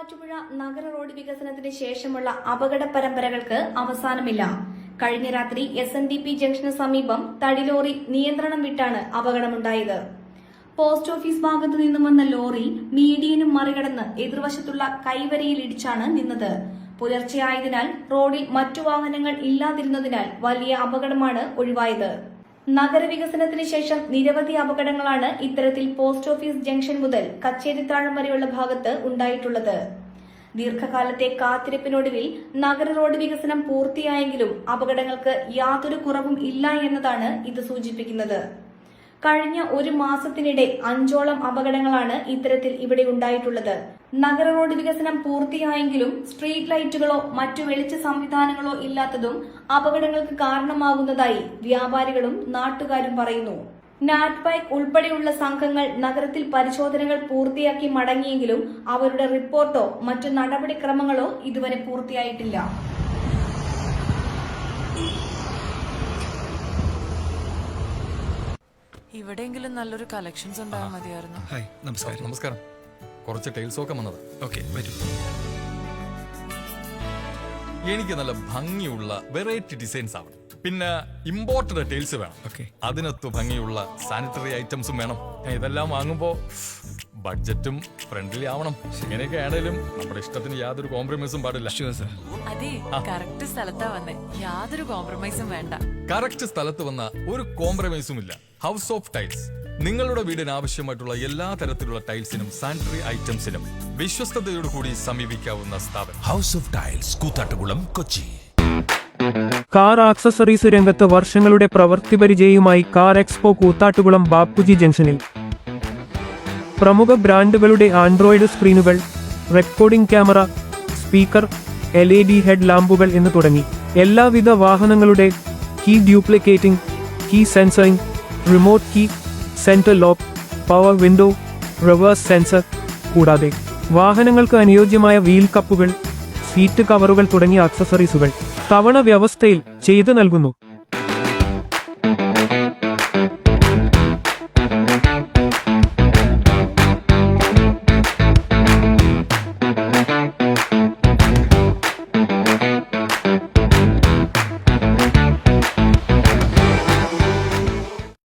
മൂവാറ്റുപുഴ നഗര റോഡ് വികസനത്തിന് ശേഷമുള്ള അപകട പരമ്പരകൾക്ക് അവസാനമില്ല. കഴിഞ്ഞ രാത്രി SNDP ജംഗ്ഷന് സമീപം തടിലോറി നിയന്ത്രണം വിട്ടാണ് അപകടമുണ്ടായത്. പോസ്റ്റ് ഓഫീസ് ഭാഗത്തു നിന്നും വന്ന ലോറി മീഡിയനും മറികടന്ന് എതിർവശത്തുള്ള കൈവരിയിൽ ഇടിച്ചാണ് നിന്നത്. പുലർച്ചെയായതിനാൽ റോഡിൽ മറ്റു വാഹനങ്ങൾ ഇല്ലാതിരുന്നതിനാൽ വലിയ അപകടമാണ് ഒഴിവായത്. നഗരവികസനത്തിന് ശേഷം നിരവധി അപകടങ്ങളാണ് ഇത്തരത്തിൽ പോസ്റ്റ് ഓഫീസ് ജംഗ്ഷൻ മുതൽ കച്ചേരിത്താഴം വരെയുള്ള ഭാഗത്ത് ഉണ്ടായിട്ടുള്ളത്. ദീർഘകാലത്തെ കാത്തിരിപ്പിനൊടുവിൽ നഗര റോഡ് വികസനം പൂർത്തിയായെങ്കിലും അപകടങ്ങൾക്ക് യാതൊരു കുറവും ഇല്ല എന്നതാണ് ഇത് സൂചിപ്പിക്കുന്നത്. കഴിഞ്ഞ ഒരു മാസത്തിനിടെ 5ഓളം അപകടങ്ങളാണ് ഇത്തരത്തിൽ ഇവിടെ ഉണ്ടായിട്ടുള്ളത്. നഗര റോഡ് വികസനം പൂർത്തിയായെങ്കിലും സ്ട്രീറ്റ് ലൈറ്റുകളോ മറ്റു വെളിച്ച സംവിധാനങ്ങളോ ഇല്ലാത്തതും അപകടങ്ങൾക്ക് കാരണമാകുന്നതായി വ്യാപാരികളും നാട്ടുകാരും പറയുന്നു. നാറ്റ്ബൈക്ക് ഉൾപ്പെടെയുള്ള സംഘങ്ങൾ നഗരത്തിൽ പരിശോധനകൾ പൂർത്തിയാക്കി മടങ്ങിയെങ്കിലും അവരുടെ റിപ്പോർട്ടോ മറ്റു നടപടിക്രമങ്ങളോ ഇതുവരെ പൂർത്തിയായിട്ടില്ല. ഇവിടെയെങ്കിലും നല്ലൊരു കളക്ഷൻസ് ഉണ്ടായാൽ മതിയായിരുന്നു. ഹായ്, നമസ്കാരം. നമസ്കാരം. കുറച്ച് ടൈൽസ് ഒക്കെ വന്നത്. ഓക്കെ, വരും. എനിക്ക് നല്ല ഭംഗിയുള്ള വെറൈറ്റി ഡിസൈൻസ് ആവണം. പിന്നെ ഇമ്പോർട്ടഡ് ടൈൽസ് വേണം. ഓക്കെ. അതിനൊത്ത് ഭംഗിയുള്ള സാനിറ്ററി ഐറ്റംസും വേണം. ഇതെല്ലാം വാങ്ങുമ്പോ ബഡ്ജറ്റും ഫ്രണ്ട്ലി ആവണം. ഇങ്ങനെയൊക്കെ ആണെങ്കിലും നമ്മുടെ ഇഷ്ടത്തിന് യാതൊരു കോംപ്രമൈസും പാടില്ല. അതെ, കറക്റ്റ് സ്ഥലത്താ വന്നേ. യാതൊരു കോംപ്രമൈസും വേണ്ട. കറക്റ്റ് സ്ഥലത്ത് വന്ന ഒരു കോംപ്രമൈസും ഇല്ല. ഹൗസ് ഓഫ് ടൈൽസ് നിങ്ങളുടെ വീടിന് ആവശ്യമായിട്ടുള്ള എല്ലാ തരത്തിലുള്ള ടൈൽസിനും സാനിറ്ററി ഐറ്റംസിനും വിശ്വസ്തയോടുകൂടി സമീപിക്കാവുന്ന സ്ഥാപനം house of tiles, Koothattukulam, Kochi. Car accessories രംഗത്ത് വർഷങ്ങളുടെ പ്രവൃത്തി പരിചയവുമായി കാർ എക്സ്പോ കൂത്താട്ടുകുളം ബാപ്പുജി ജംഗ്ഷനിൽ. പ്രമുഖ ബ്രാൻഡുകളുടെ ആൻഡ്രോയിഡ് സ്ക്രീനുകൾ, recording camera, speaker, LED head ലാമ്പുകൾ എന്ന് തുടങ്ങി എല്ലാവിധ വാഹനങ്ങളുടെ key duplicating, key sensoring, remote key, central lock, power window, reverse sensor, കൂടാതെ വാഹനങ്ങൾക്ക് അനുയോജ്യമായ വീൽ കപ്പുകൾ, സീറ്റ് കവറുകൾ തുടങ്ങിയ ആക്സസറീസുകൾ തവണ വ്യവസ്ഥയിൽ ചെയ്തു നൽകുന്നു.